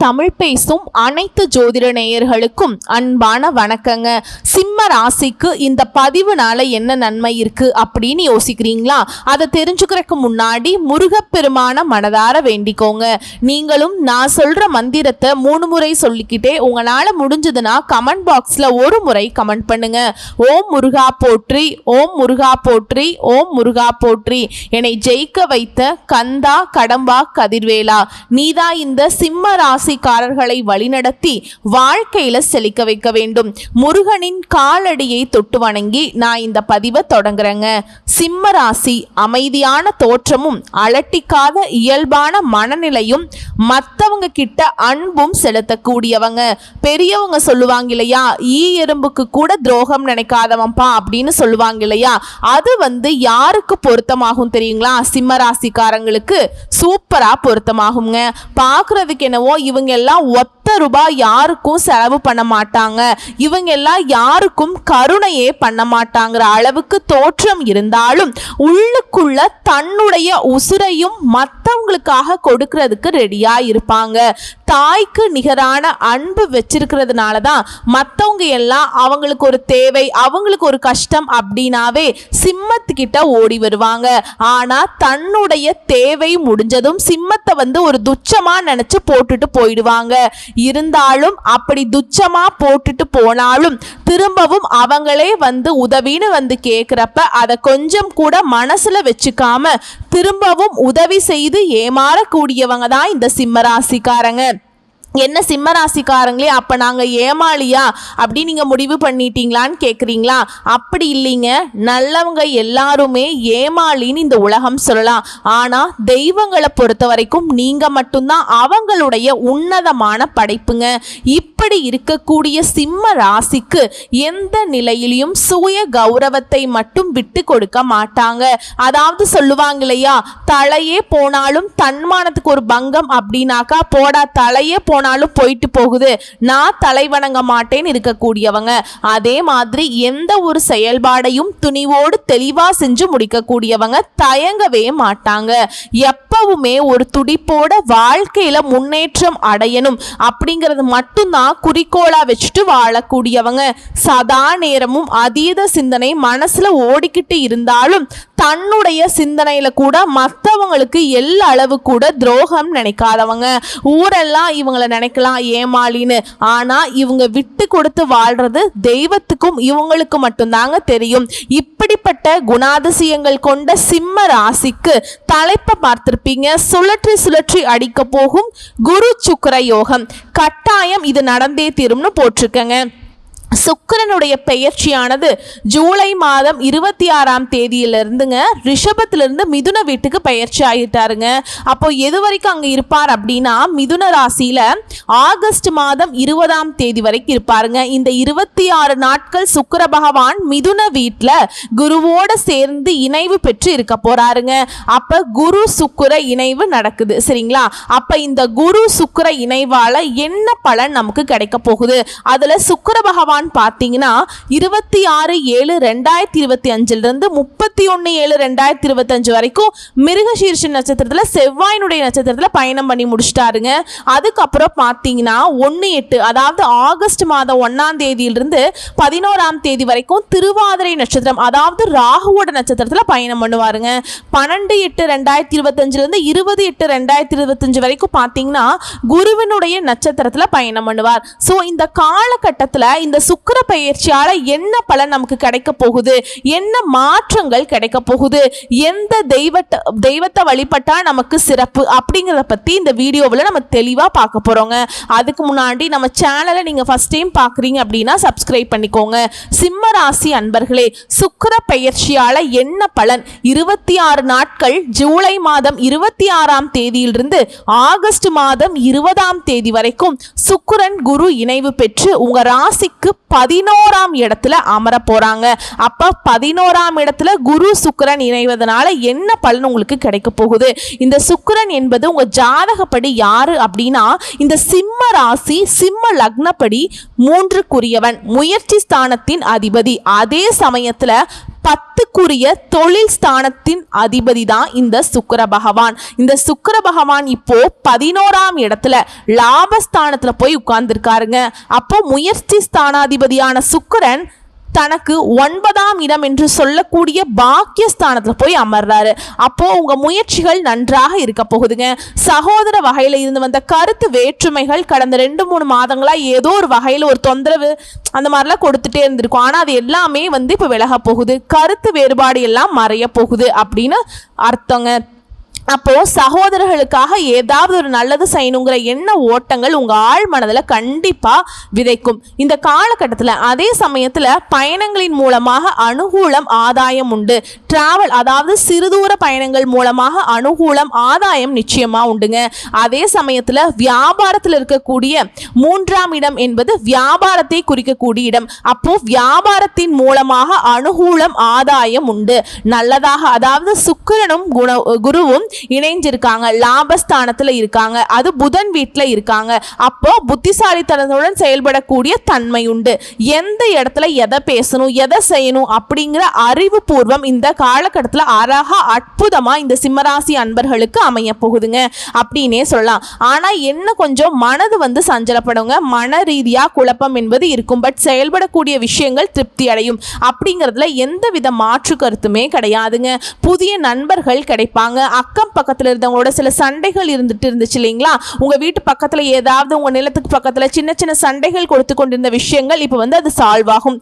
தமிழ் பேசும் அனைத்து ஜோதிட நேயர்களுக்கும் அன்பான வணக்கங்க. சிம்ம ராசிக்கு இந்த பதிவுனால என்ன நன்மை இருக்கு அப்படின்னு யோசிக்கிறீங்களா? அதை தெரிஞ்சுக்கிறதுக்கு முன்னாடி முருகப்பெருமான மனதார வேண்டிக்கோங்க. நீங்களும் நான் சொல்ற மந்திரத்தை 3 முறை சொல்லிக்கிட்டே உங்களால முடிஞ்சதுன்னா கமெண்ட் பாக்ஸ்ல ஒரு முறை கமெண்ட் பண்ணுங்க. ஓம் முருகா போற்றி, ஓம் முருகா போற்றி, ஓம் முருகா போற்றி. என்னை ஜெயிக்க வைத்த கந்தா கடம்பா கதிர்வேலா, நீதான் இந்த சிம்ம ராசிக்காரர்களை வழிநடத்தி வாழ்க்கையில செழிக்க வைக்க வேண்டும். முருகனின் காலடியை தொட்டு வணங்கி நான் இந்த பதிவை தொடங்குறேங்க. சிம்ம ராசி அமைதியான தோற்றமும் அலட்டிக்காத இயல்பான மனநிலையும் மற்றவங்க கிட்ட அன்பும் செலுத்தக்கூடியவங்க. பெரியவங்க சொல்லுவாங்க இல்லையா, ஈ எறும்புக்கு கூட துரோகம் நினைக்காதவன்பா அப்படின்னு சொல்லுவாங்க இல்லையா, அது யாருக்கு பொருத்தமாகும் தெரியுங்களா? சிம்ம ராசிக்காரங்களுக்கு சூப்பரா பொருத்தமாகுங்க. பார்க்கறதுக்கு என்னவோ இவங்க எல்லாம் ரூபாய் யாருக்கும் செலவு பண்ண மாட்டாங்க, இவங்க எல்லாம் யாருக்கும் கருணையே பண்ண மாட்டாங்கிற அளவுக்கு தோற்றம் இருந்தாலும் உள்ளுக்குள்ள தன்னுடைய உசுரையும் மற்றவங்களுக்காக கொடுக்கறதுக்கு ரெடியா இருப்பாங்க. தாய்க்கு நிகரான அன்பு வச்சிருக்கிறதுனால தான் மற்றவங்க எல்லாம் அவங்களுக்கு ஒரு தேவை, அவங்களுக்கு ஒரு கஷ்டம் அப்படின்னாவே சிம்மத்துக்கிட்ட ஓடி வருவாங்க. ஆனா தன்னுடைய தேவை முடிஞ்சதும் சிம்மத்தை ஒரு துச்சமா நினைச்சு போட்டுட்டு போயிடுவாங்க. இருந்தாலும் அப்படி துச்சமா போட்டுட்டு போனாலும் திரும்பவும் அவங்களே உதவின்னு கேட்கிறப்ப அதை கொஞ்சம் கூட மனசுல வச்சுக்காம திரும்பவும் உதவி செய்து ஏமாறக்கூடியவங்க தான் இந்த சிம்மராசிக்காரங்க. என்ன சிம்மராசிக்காரங்களே, அப்போ நாங்கள் ஏமாளியா அப்படி நீங்கள் முடிவு பண்ணிட்டீங்களான்னு கேட்குறீங்களா? அப்படி இல்லைங்க. நல்லவங்க எல்லாருமே ஏமாளின்னு இந்த உலகம் சொல்லலாம். ஆனால் தெய்வங்களை பொறுத்த வரைக்கும் நீங்கள் மட்டும்தான் அவங்களுடைய உன்னதமான படைப்புங்க. இப்படி இருக்கக்கூடிய சிம்ம ராசிக்கு எந்த நிலையிலையும் சுய கௌரவத்தை மட்டும் விட்டு கொடுக்க மாட்டாங்க. அதாவது சொல்லுவாங்க இல்லையா, தலையே போனாலும் தன்மானத்துக்கு ஒரு பங்கம் அப்படின்னாக்கா போடா தலையே போனாலும் போயிட்டு போகுது, நான் தலை வணங்க மாட்டேன்னு இருக்கக்கூடியவங்க. அதே மாதிரி எந்த ஒரு செயல்பாடையும் துணிவோடு தெளிவா செஞ்சு முடிக்கக்கூடியவங்க, தயங்கவே மாட்டாங்க. எப்பவுமே ஒரு துடிப்போட வாழ்க்கையில முன்னேற்றம் அடையணும் அப்படிங்கிறது மட்டும்தான் குறிக்கோளா வச்சுட்டு வாழக்கூடியவங்க. சதா நேரமும் அதீத சிந்தனை மனசுல ஓடிக்கிட்டு இருந்தாலும் தன்னுடைய சிந்தனையில கூட மற்றவங்களுக்கு எல்லா அளவு கூட துரோகம் நினைக்காதவங்க. ஊரெல்லாம் இவங்களை நினைக்கலாம் ஏமாளின்னு, ஆனா இவங்க விட்டு கொடுத்து வாழ்றது தெய்வத்துக்கும் இவங்களுக்கு மட்டும்தாங்க தெரியும். இப்படிப்பட்ட குணாதிசயங்கள் கொண்ட சிம்ம ராசிக்கு தலைப்பை பார்த்திருப்பீங்க, சுழற்றி சுழற்றி அடிக்க போகும் குரு சுக்கிர யோகம். கட்டாயம் இது நடந்தே தீரும்னு போட்டிருக்கங்க. சுக்கிரனுடைய பெயர்ச்சியானது ஜூலை மாதம் 26ஆம் தேதியிலிருந்துங்க ரிஷபத்திலிருந்து மிதுன வீட்டுக்கு பெயர்ச்சி ஆகிட்டாருங்க. அப்போ எது வரைக்கும் அங்கே இருப்பார் அப்படின்னா மிதுன ராசியில ஆகஸ்ட் மாதம் 20ஆம் தேதி வரைக்கும் இருப்பாருங்க. இந்த 26 நாட்கள் சுக்கிர பகவான் மிதுன வீட்டில் குருவோட சேர்ந்து இணைவு பெற்று இருக்க போறாருங்க. அப்ப குரு சுக்கிர இணைவு நடக்குது சரிங்களா? அப்ப இந்த குரு சுக்கிர இணைவால என்ன பலன் நமக்கு கிடைக்க போகுது? அதுல சுக்கிர பகவான் பார்த்தீங்கன்னா 26/7/2025 இருந்து 31/7/2025 வரைக்கும் மிருகசீர்ஷ நட்சத்திரத்துல செவ்வாயினுடைய நட்சத்திரத்துல பயணம் பண்ணி முடிச்சிட்டாருங்க. அதுக்கப்புறம் பார்த்தீங்கன்னா 1/8 அதாவது ஆகஸ்ட் மாதம் 1ஆம் தேதியிலிருந்து 11ஆம் தேதி வரைக்கும் திருவாதிரை நட்சத்திரம் அதாவது ராகுவோட நட்சத்திரத்துல பயணம் பண்ணுவாருங்க. 12/8/2025 இருந்து 20/8/2025 வரைக்கும் பார்த்தீங்கன்னா குருவினுடைய நட்சத்திரத்துல பயணம் பண்ணுவார். ஸோ இந்த காலகட்டத்தில் இந்த சுக்கிர பெயர்ச்சியால என்ன பலன் நமக்கு கிடைக்க போகுது, என்ன மாற்றங்கள் கிடைக்க போகுது, எந்த தெய்வத்தை வழிபட்டா நமக்கு சிறப்பு அப்படிங்கிறத பத்தி இந்த வீடியோவில் நம்ம தெளிவா பார்க்க போறோங்க. அதுக்கு முன்னாடி நம்ம சேனலை நீங்க ஃபர்ஸ்ட் டைம் பார்க்குறீங்க அப்படின்னா சப்ஸ்கிரைப் பண்ணிக்கோங்க. சிம்ம ராசி அன்பர்களே, சுக்கிர பெயர்ச்சியால என்ன பலன்? 26 நாட்கள் ஜூலை மாதம் 26ஆம் தேதியிலிருந்து ஆகஸ்ட் மாதம் 20ஆம் தேதி வரைக்கும் சுக்கிரன் குரு இணைவு பெற்று உங்க ராசிக்கு 11ஆம் இடத்துல அமர போறாங்க. அப்ப 11ஆம் இடத்துல குரு சுக்கிரன் இணைவதனால என்ன பலன் உங்களுக்கு கிடைக்க போகுது? இந்த சுக்கிரன் என்பது உங்க ஜாதகப்படி யாரு அப்படின்னா இந்த சிம்ம ராசி சிம்ம லக்னப்படி 3க்குரியவன், முயற்சி ஸ்தானத்தின் அதிபதி. அதே சமயத்துல 10க்குரிய தொழில் ஸ்தானத்தின் அதிபதி தான் இந்த சுக்கிர பகவான். இந்த சுக்கிர பகவான் இப்போ 11ஆம் இடத்துல லாபஸ்தானத்துல போய் உட்கார்ந்துருக்காருங்க. அப்போ முயற்சி ஸ்தானாதிபதியான சுக்கிரன் தனக்கு 9ஆம் இடம் என்று சொல்லக்கூடிய பாக்கியஸ்தானத்துல போய் அமர்றாரு. அப்போ உங்க முயற்சிகள் நன்றாக இருக்க போகுதுங்க. சகோதர வகையில இருந்து வந்த கருத்து வேற்றுமைகள் கடந்த 2-3 மாதங்களா ஏதோ ஒரு வகையில ஒரு தொந்தரவு அந்த மாதிரிலாம் கொடுத்துட்டே இருந்திருக்கும். ஆனா அது எல்லாமே இப்போ விலக போகுது. கருத்து வேறுபாடு எல்லாம் மறைய போகுது அப்படின்னு அர்த்தங்க. அப்போ சகோதரர்களுக்காக ஏதாவது ஒரு நல்லது செய்யணுங்கிற எண்ண ஓட்டங்கள் உங்க ஆழ் மனதில் கண்டிப்பா விதைக்கும் இந்த காலகட்டத்தில். அதே சமயத்தில் பயணங்களின் மூலமாக அனுகூலம் ஆதாயம் உண்டு. டிராவல் அதாவது சிறுதூர பயணங்கள் மூலமாக அனுகூலம் ஆதாயம் நிச்சயமா உண்டுங்க. அதே சமயத்தில் வியாபாரத்தில் இருக்கக்கூடிய 3ஆம் இடம் என்பது வியாபாரத்தை குறிக்கக்கூடிய இடம். அப்போ வியாபாரத்தின் மூலமாக அனுகூலம் ஆதாயம் உண்டு நல்லதாக. அதாவது சுக்கிரனும் குருவும் இணைஞ்சிருக்காங்க, லாபஸ்தானத்துல இருக்காங்க, அது புதன் வீட்டுல இருக்காங்க. அப்போ புத்திசாலித்தனத்துடன் செயல்படக்கூடிய தன்மை உண்டு. எந்த இடத்துல எதை பேசணும் எதை செய்யணும் அப்படிங்கிற அறிவு பூர்வம் இந்த காலகட்டத்தில் அழகா அற்புதமா இந்த சிம்மராசி அன்பர்களுக்கு அமைய போகுதுங்க அப்படின்னே சொல்லலாம். ஆனா என்ன கொஞ்சம் மனது சஞ்சலப்படுங்க, மன ரீதியா குழப்பம் என்பது இருக்கும். பட் செயல்படக்கூடிய விஷயங்கள் திருப்தி அடையும் அப்படிங்கிறதுல எந்தவித மாற்று கருத்துமே கிடையாதுங்க. புதிய நண்பர்கள் கிடைப்பாங்க. அக்கம் பக்கத்துல இருந்தவங்களோட சில சண்டைகள் இருந்துச்சு இல்லைங்களா, உங்க வீட்டு பக்கத்துல ஏதாவது உங்க நிலத்துக்கு பக்கத்துல சின்ன சின்ன சண்டைகள் கொடுத்து கொண்டிருந்த விஷயங்கள் இப்போ அது சால்வ் ஆகும்.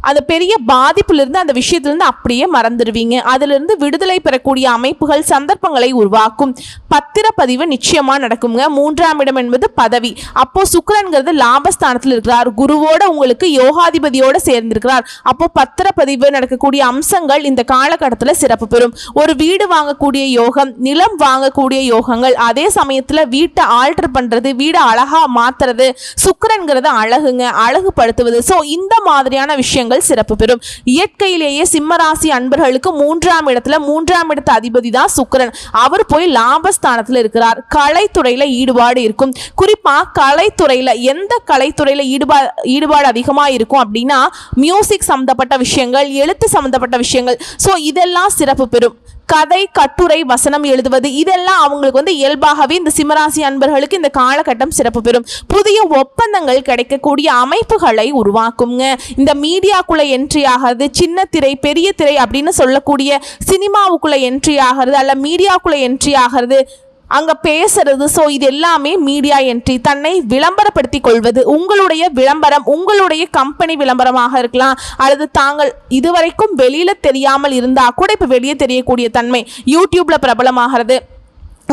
அந்த பெரிய பாதிப்பிலிருந்து அந்த விஷயத்திலிருந்து அப்படியே மறந்துடுவீங்க. அதிலிருந்து விடுதலை பெறக்கூடிய அமைப்புகள் சந்தர்ப்பங்களை உருவாக்கும். பத்திரப்பதிவு நிச்சயமா நடக்குங்க. 3ஆம் இடம் என்பது பதவி. அப்போ சுக்கிரன்கிறது லாபஸ்தானத்தில் இருக்கிறார், குருவோட உங்களுக்கு யோகாதிபதியோட சேர்ந்திருக்கிறார். அப்போ பத்திரப்பதிவு நடக்கக்கூடிய அம்சங்கள் இந்த காலகட்டத்தில் சிறப்பு பெறும். ஒரு வீடு வாங்கக்கூடிய யோகம், நிலம் வாங்கக்கூடிய யோகங்கள், அதே சமயத்துல வீட்டை ஆல்டர் பண்றது, வீடை அழகா மாத்துறது, சுக்கிரன்கிறது அழகுங்க, அழகுபடுத்துவது. சோ இந்த மாதிரியான விஷயங்கள் சிறப்பு பெறும். இயற்கையிலேயே சிம்மராசி அன்பர்களுக்கு 3ஆம் இடத்துல 3ஆம் இடத்து அதிபதி தான் சுக்கிரன். அவர் போய் லாபஸ்தானத்துல இருக்கிறார். கலைத்துறையில ஈடுபாடு இருக்கும். குறிப்பா கலைத்துறையில எந்த கலைத்துறையில ஈடுபாடு அதிகமா இருக்கும் அப்படின்னா மியூசிக் சம்பந்தப்பட்ட விஷயங்கள், எழுத்து சம்பந்தப்பட்ட விஷயங்கள். சோ இதெல்லாம் சிறப்பு பெறும். கதை, கட்டுரை, வசனம் எழுதுவது இதெல்லாம் அவங்களுக்கு இயல்பாகவே இந்த சிம்மராசி அன்பர்களுக்கு இந்த காலகட்டம் சிறப்பு பெறும். புதிய ஒப்பந்தங்கள் கிடைக்கக்கூடிய அமைப்புகளை உருவாக்குங்க. இந்த மீடியாக்குள்ள என்ட்ரி ஆகிறது, சின்ன திரை பெரிய திரை அப்படின்னு சொல்லக்கூடிய சினிமாவுக்குள்ள என்ட்ரி ஆகிறது, அல்ல மீடியாக்குள்ள என்ட்ரி ஆகிறது, அங்க பேசுறது. ஸோ இது எல்லாமே மீடியா என்ட்ரி. தன்னை விளம்பரப்படுத்திக் கொள்வது, உங்களுடைய விளம்பரம் உங்களுடைய கம்பெனி விளம்பரமாக இருக்கலாம், அல்லது தாங்கள் இதுவரைக்கும் வெளியில தெரியாமல் இருந்தா கூட இப்ப வெளியே தெரியக்கூடிய தன்மை, யூடியூப்ல பிரபலமாகிறது.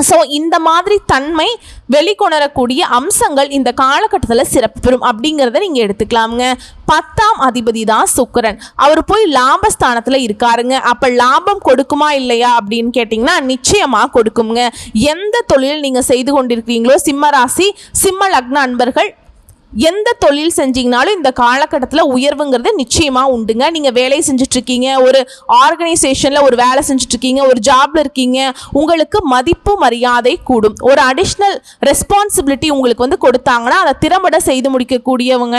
ஸோ இந்த மாதிரி தன்மை வெளிக்கொணரக்கூடிய அம்சங்கள் இந்த காலகட்டத்தில் சிறப்பு பெறும் அப்படிங்கிறத நீங்கள் எடுத்துக்கலாமுங்க. 10ஆம் அதிபதி தான் சுக்கிரன். அவர் போய் லாபஸ்தானத்தில் இருக்காருங்க. அப்போ லாபம் கொடுக்குமா இல்லையா அப்படின்னு கேட்டிங்கன்னா நிச்சயமாக கொடுக்குங்க. எந்த தொழில் நீங்கள் செய்து கொண்டிருக்கிறீங்களோ சிம்மராசி சிம்ம லக்ன அன்பர்கள் எந்த தொழில் செஞ்சீங்கனாலும் இந்த காலகட்டத்தில் உயர்வுங்கிறது நிச்சயமா உண்டுங்க. நீங்க வேலை செஞ்சுட்டு இருக்கீங்க, ஒரு ஆர்கனைசேஷன்ல ஒரு வேலை செஞ்சுட்டு இருக்கீங்க, ஒரு ஜாப்ல இருக்கீங்க, உங்களுக்கு மதிப்பு மரியாதை கூடும். ஒரு அடிஷ்னல் ரெஸ்பான்சிபிலிட்டி உங்களுக்கு கொடுத்தாங்கன்னா அதை திறம்பட செய்து முடிக்கக்கூடியவங்க,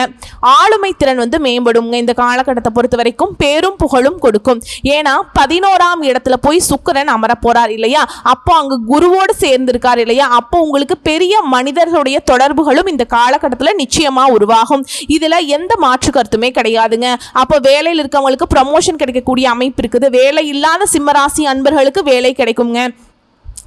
ஆளுமை திறன் மேம்படுங்க. இந்த காலகட்டத்தை பொறுத்த வரைக்கும் பேரும் புகழும் கொடுக்கும். ஏன்னா 11ஆம் இடத்துல போய் சுக்கிரன் அமர போறார் இல்லையா, அப்போ அங்கு குருவோடு சேர்ந்திருக்கார் இல்லையா, அப்போ உங்களுக்கு பெரிய மனிதர்களுடைய தொடர்புகளும் இந்த காலகட்டத்தில் நிச்சயம் உருவாகும். இதுல எந்த மாற்று கருத்துமே கிடையாதுங்க. அப்ப வேலையில் இருக்கவங்களுக்கு ப்ரமோஷன் கிடைக்கக்கூடிய அமைப்பு இருக்குது. வேலை இல்லாத சிம்மராசி அன்பர்களுக்கு வேலை கிடைக்குங்க.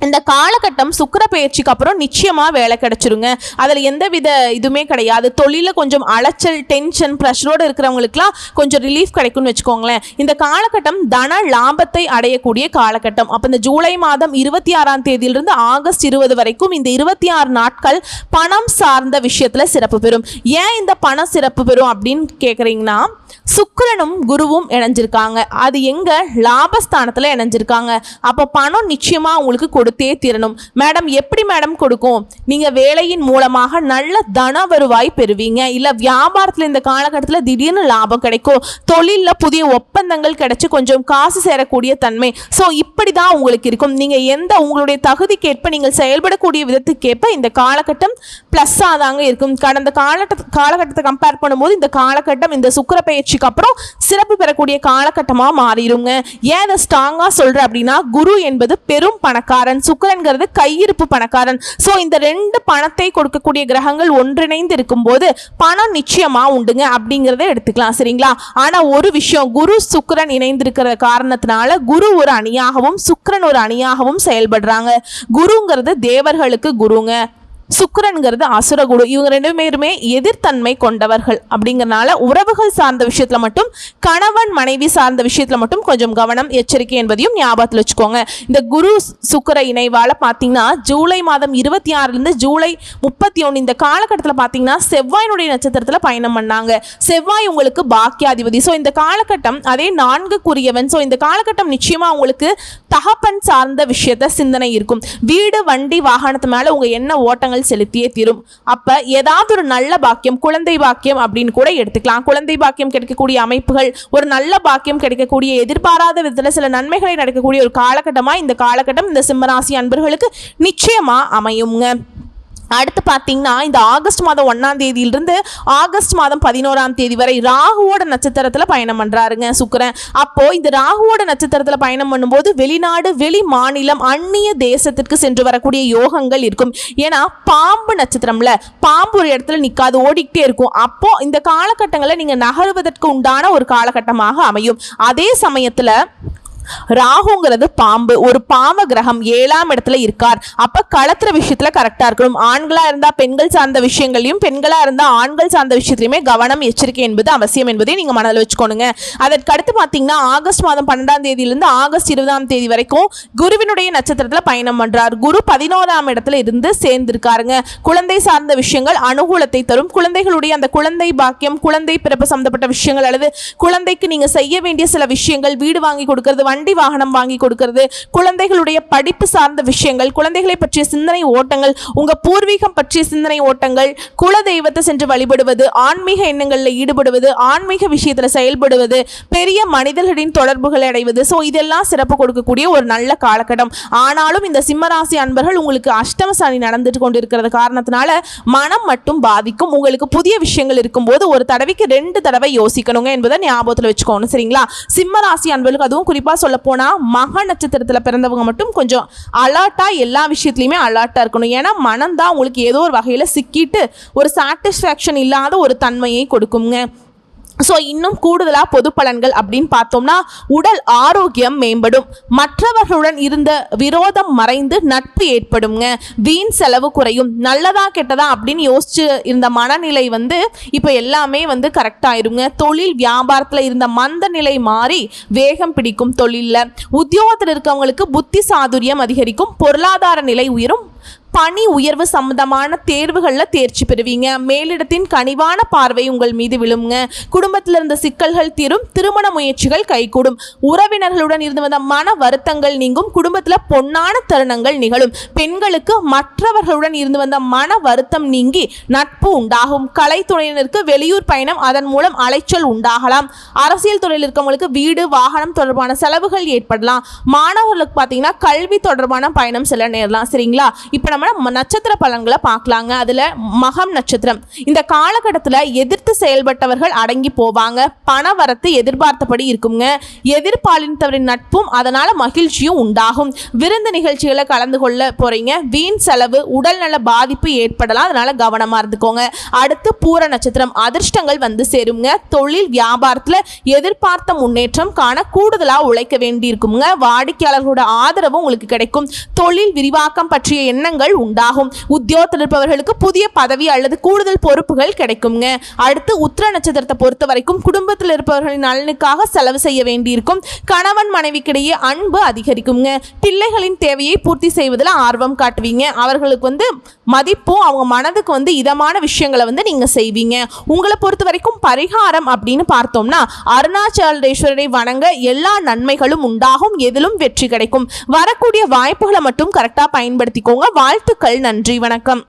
இந்த காலகட்டம் சுக்கிர பயிற்சிக்கு அப்புறம் நிச்சயமா வேலை கிடைச்சிருங்க. அதில் எந்தவித இதுவுமே கிடையாது. தொழில கொஞ்சம் அலைச்சல், டென்ஷன், ப்ரெஷரோடு இருக்கிறவங்களுக்குலாம் கொஞ்சம் ரிலீஃப் கிடைக்கும்னு வச்சுக்கோங்களேன். இந்த காலகட்டம் தன லாபத்தை அடையக்கூடிய காலகட்டம். அப்போ இந்த ஜூலை மாதம் 26ஆம் தேதியிலிருந்து ஆகஸ்ட் 20 வரைக்கும் இந்த 26 நாட்கள் பணம் சார்ந்த விஷயத்துல சிறப்பு பெறும். ஏன் இந்த பணம் சிறப்பு பெறும் அப்படின்னு கேட்குறீங்கன்னா, சுக்கிரனும் குருவும் இணைஞ்சிருக்காங்க. அது எங்க லாபஸ்தானத்துல இணைஞ்சிருக்காங்க. அப்போ பணம் நிச்சயமா உங்களுக்கு கொடுத்தே தீரணும். மேடம் எப்படி மேடம் கொடுக்கும்? நீங்க வேலையின் மூலமாக நல்ல தன வருவாய் பெறுவீங்க. இல்ல வியாபாரத்துல இந்த காலகட்டத்தில் திடீர்னு லாபம் கிடைக்கும். தொழில்ல புதிய ஒப்பந்தங்கள் கிடைச்சு கொஞ்சம் காசு சேரக்கூடிய தன்மை. ஸோ இப்படிதான் உங்களுக்கு இருக்கும். நீங்க எந்த உங்களுடைய தகுதிக்கேற்ப நீங்கள் செயல்படக்கூடிய விதத்துக்கேற்ப இந்த காலகட்டம் பிளஸ்ஸாக தாங்க இருக்கும். கடந்த காலகட்டத்தை கம்பேர் பண்ணும்போது இந்த காலகட்டம் இந்த சுக்கிர பயிற்சிக்கு அப்புறம் சிறப்பு பெறக்கூடிய காலகட்டமாக மாறிடுங்க. ஏன் இதை ஸ்ட்ராங்காக சொல்கிறேன் அப்படின்னா, குரு என்பது பெரும் பணக்காரன், சுக்கிரன்கிறது கையிருப்பு பணக்காரன். ஸோ இந்த ரெண்டு பணத்தை கொடுக்கக்கூடிய கிரகங்கள் ஒன்றிணைந்து இருக்கும்போது பணம் நிச்சயமா உண்டுங்க அப்படிங்கிறத எடுத்துக்கலாம். சரிங்களா? ஆனால் ஒரு விஷயம், குரு சுக்கிரன் இணைந்திருக்கிற காரணத்தினால குரு ஒரு அணியாகவும் சுக்கிரன் ஒரு அணியாகவும் செயல்படுறாங்க. குருங்கிறது தேவர்களுக்கு குருங்க, சுக்கிரன்கிறது அசுர குரு. இவங்க ரெண்டு பேருமே எதிர்த்தன்மை கொண்டவர்கள். அப்படிங்கிறனால உறவுகள் சார்ந்த விஷயத்துல மட்டும், கணவன் மனைவி சார்ந்த விஷயத்துல மட்டும் கொஞ்சம் கவனம், எச்சரிக்கை என்பதையும் ஞாபகத்தில் வச்சுக்கோங்க. இந்த குரு சுக்கிர இணைவால பார்த்தீங்கன்னா ஜூலை மாதம் 26 ஜூலை 31 இந்த காலகட்டத்தில் பார்த்தீங்கன்னா செவ்வாயினுடைய நட்சத்திரத்தில் பயணம் பண்ணாங்க. செவ்வாய் உங்களுக்கு பாக்கியாதிபதி. ஸோ இந்த காலகட்டம் அதே 4க்குரியவன். ஸோ இந்த காலகட்டம் நிச்சயமா உங்களுக்கு தகப்பன் சார்ந்த விஷயத்த சிந்தனை இருக்கும். வீடு வண்டி வாகனத்து மேல உங்க என்ன ஓட்டங்கள் செலுத்தியே தீரும். அப்ப ஏதாவது ஒரு நல்ல பாக்கியம், குழந்தை பாக்கியம் அப்படின்னு கூட எடுத்துக்கலாம். குழந்தை பாக்கியம் கிடைக்கக்கூடிய அமைப்புகள், ஒரு நல்ல பாக்கியம் கிடைக்கக்கூடிய, எதிர்பாராத விதத்தில் சில நன்மைகளை நடக்கக்கூடிய ஒரு காலகட்டமா இந்த காலகட்டம் இந்த சிம்மராசி அன்பர்களுக்கு நிச்சயமா அமையுங்க. அடுத்து பார்த்தீங்கன்னா இந்த ஆகஸ்ட் மாதம் 1ஆம் தேதியிலிருந்து ஆகஸ்ட் மாதம் 11ஆம் தேதி வரை ராகுவோட நட்சத்திரத்தில் பயணம் பண்ணுறாருங்க சுக்கிரன். அப்போ இந்த ராகுவோட நட்சத்திரத்தில் பயணம் பண்ணும்போது வெளிநாடு, வெளி மாநிலம், அந்நிய தேசத்திற்கு சென்று வரக்கூடிய யோகங்கள் இருக்கும். ஏன்னா பாம்பு நட்சத்திரம்ல, பாம்பு ஒரு இடத்துல நிற்காது, ஓடிக்கிட்டே இருக்கும். அப்போ இந்த காலகட்டங்களில் நீங்கள் நகருவதற்கு உண்டான ஒரு காலகட்டமாக அமையும். அதே சமயத்தில் ராகுங்கிறது பாம்பு, ஒரு பாவ கிரகம், 7ஆம் இடத்துல இருக்கார். அப்ப களத்துற விஷயத்துல கரெக்டா இருக்கணும். ஆண்களா இருந்தா பெண்கள் சார்ந்த விஷயங்களையும், பெண்களா இருந்தா ஆண்கள் சார்ந்த விஷயத்திலுமே கவனம், எச்சரிக்கை என்பது அவசியம் என்பதை நீங்க மனதில் வச்சுக்கோங்க. அதற்கு அடுத்து பாத்தீங்கன்னா ஆகஸ்ட் மாதம் 12ஆம் தேதியிலிருந்து ஆகஸ்ட் 20ஆம் தேதி வரைக்கும் குருவினுடைய நட்சத்திரத்துல பயணம் பண்றார். குரு 11ஆம் இடத்துல இருந்து சேர்ந்திருக்காருங்க. குழந்தை சார்ந்த விஷயங்கள் அனுகூலத்தை தரும். குழந்தைகளுடைய அந்த குழந்தை பாக்கியம், குழந்தை பிறப்பு சம்பந்தப்பட்ட விஷயங்கள் அல்லது குழந்தைக்கு நீங்க செய்ய வேண்டிய சில விஷயங்கள், வீடு வாங்கி கொடுக்கிறது, வண்டி வாகனம் வாங்கி கொடுக்கிறது, குழந்தைகளுடைய படிப்பு சார்ந்த விஷயங்கள், குழந்தைகளை பற்றிய சிந்தனை ஓட்டங்கள், உங்க பூர்வீகம் பற்றிய சிந்தனை ஓட்டங்கள், குல தெய்வத்தை சென்று வழிபடுவது, ஆன்மீக எண்ணங்களில் ஈடுபடுவது, ஆன்மீக விஷயத்தில் செயல்படுவது, பெரிய மனிதர்களின் தொடர்புகளை அடைவது. ஸோ இதெல்லாம் சிறப்பு கொடுக்கக்கூடிய ஒரு நல்ல காலகட்டம். ஆனாலும் இந்த சிம்மராசி அன்பர்கள் உங்களுக்கு அஷ்டம சனி நடந்துட்டு கொண்டிருக்கிறது காரணத்தினால மனம் மட்டும் பாதிக்கும். உங்களுக்கு புதிய விஷயங்கள் இருக்கும்போது ஒரு தடவைக்கு 2 தடவை யோசிக்கணுங்க என்பதை ஞாபகத்தில் வச்சுக்கோணும். சரிங்களா? சிம்மராசி அன்பர்களுக்கு அதுவும் குறிப்பா சொல்ல போனா மக நட்சத்திரத்தில் பிறந்தவங்க மட்டும் கொஞ்சம் அலர்ட்டா, எல்லா விஷயத்துலையுமே அலர்ட்டா இருக்கணும். ஏன்னா மனம் தான் உங்களுக்கு ஏதோ ஒரு வகையில சிக்கிட்டு ஒரு சாட்டிஸ்ஃபேக்ஷன் இல்லாத ஒரு தன்மையை கொடுக்குங்க. ஸோ இன்னும் கூடுதலாக பொது பலன்கள் அப்படின்னு பார்த்தோம்னா, உடல் ஆரோக்கியம் மேம்படும், மற்றவர்களுடன் இருந்த விரோதம் மறைந்து நட்பு ஏற்படுங்க, வீண் செலவு குறையும், நல்லதா கெட்டதா அப்படின்னு யோசிச்சு இருந்த மனநிலை இப்போ எல்லாமே கரெக்டாயிருங்க. தொழில் வியாபாரத்தில் இருந்த மந்த நிலை மாறி வேகம் பிடிக்கும். தொழிலில் உத்தியோகத்தில் இருக்கவங்களுக்கு புத்தி சாதுரியம் அதிகரிக்கும், பொருளாதார நிலை உயரும், பணி உயர்வு சம்பந்தமான தேர்வுகளில் தேர்ச்சி பெறுவீங்க, மேலிடத்தின் கனிவான பார்வை உங்கள் மீது விழுங்க, குடும்பத்தில் இருந்த சிக்கல்கள் தீரும், திருமண முயற்சிகள் கைகூடும், உறவினர்களுடன் இருந்து வந்த மன வருத்தங்கள் நீங்கும், குடும்பத்தில் பொன்னான தருணங்கள் நிகழும், பெண்களுக்கு மற்றவர்களுடன் இருந்து வந்த மன வருத்தம் நீங்கி நட்பு உண்டாகும், கலைத்துறையினருக்கு வெளியூர் பயணம், அதன் மூலம் அலைச்சல் உண்டாகலாம், அரசியல் துறையில் இருக்கவங்களுக்கு வீடு வாகனம் தொடர்பான செலவுகள் ஏற்படலாம், மாணவர்களுக்கு பார்த்தீங்கன்னா கல்வி தொடர்பான பயணம் செல்ல நேரலாம். சரிங்களா? இப்போ நம்ம நட்சத்திர பலன்களை பார்க்கலாங்க. அதுல மகம் நட்சத்திரம். இந்த காலகட்டத்தில் எதிர்த்து செயல்பட்டவர்கள் அடங்கி போவாங்க, பண வரத்து எதிர்பார்த்தபடி இருக்குங்க, எதிர்பாலினத்தவரின் நட்பும் அதனால மகிழ்ச்சியும் உண்டாகும், விருந்து நிகழ்ச்சிகளை கலந்து கொள்ள போறீங்க, வீண் செலவு, உடல்நல பாதிப்பு ஏற்படலாம், அதனால கவனமா இருந்துக்கோங்க. அடுத்து பூர நட்சத்திரம். அதிர்ஷ்டங்கள் சேருங்க, தொழில் வியாபாரத்தில் எதிர்பார்த்த முன்னேற்றம் காண கூடுதலாக உழைக்க வேண்டி இருக்குங்க, வாடிக்கையாளர்களோட ஆதரவு உங்களுக்கு கிடைக்கும், தொழில் விரிவாக்கம் பற்றிய எண்ணங்கள் நன்மைகள் உண்டாகும். உத்தியோகத்தில் இருப்பவர்களுக்கு புதிய பதவி அல்லது கூடுதல் பொறுப்புகள் கிடைக்குங்க. அடுத்து உத்திர நட்சத்திரத்தை பொறுத்த வரைக்கும் குடும்பத்தில் இருப்பவர்களின் நலனுக்காக செலவு செய்ய வேண்டியிருக்கும். கணவன் மனைவிக்கிடையே அன்பு அதிகரிக்குங்க. பிள்ளைகளின் தேவையை பூர்த்தி செய்வதில் ஆர்வம் காட்டுவீங்க. அவர்களுக்கு மதிப்பும் அவங்க மனதுக்கு இதமான விஷயங்களை நீங்க செய்வீங்க. உங்களை பொறுத்த வரைக்கும் பரிகாரம் அப்படின்னு பார்த்தோம்னா அருணாச்சலேஸ்வரரை வணங்க எல்லா நன்மைகளும் உண்டாகும். எதிலும் வெற்றி கிடைக்கும். வரக்கூடிய வாய்ப்புகளை மட்டும் கரெக்டா பயன்படுத்திக்கோங்க. வாழ்த்துக்கள். நன்றி. வணக்கம்.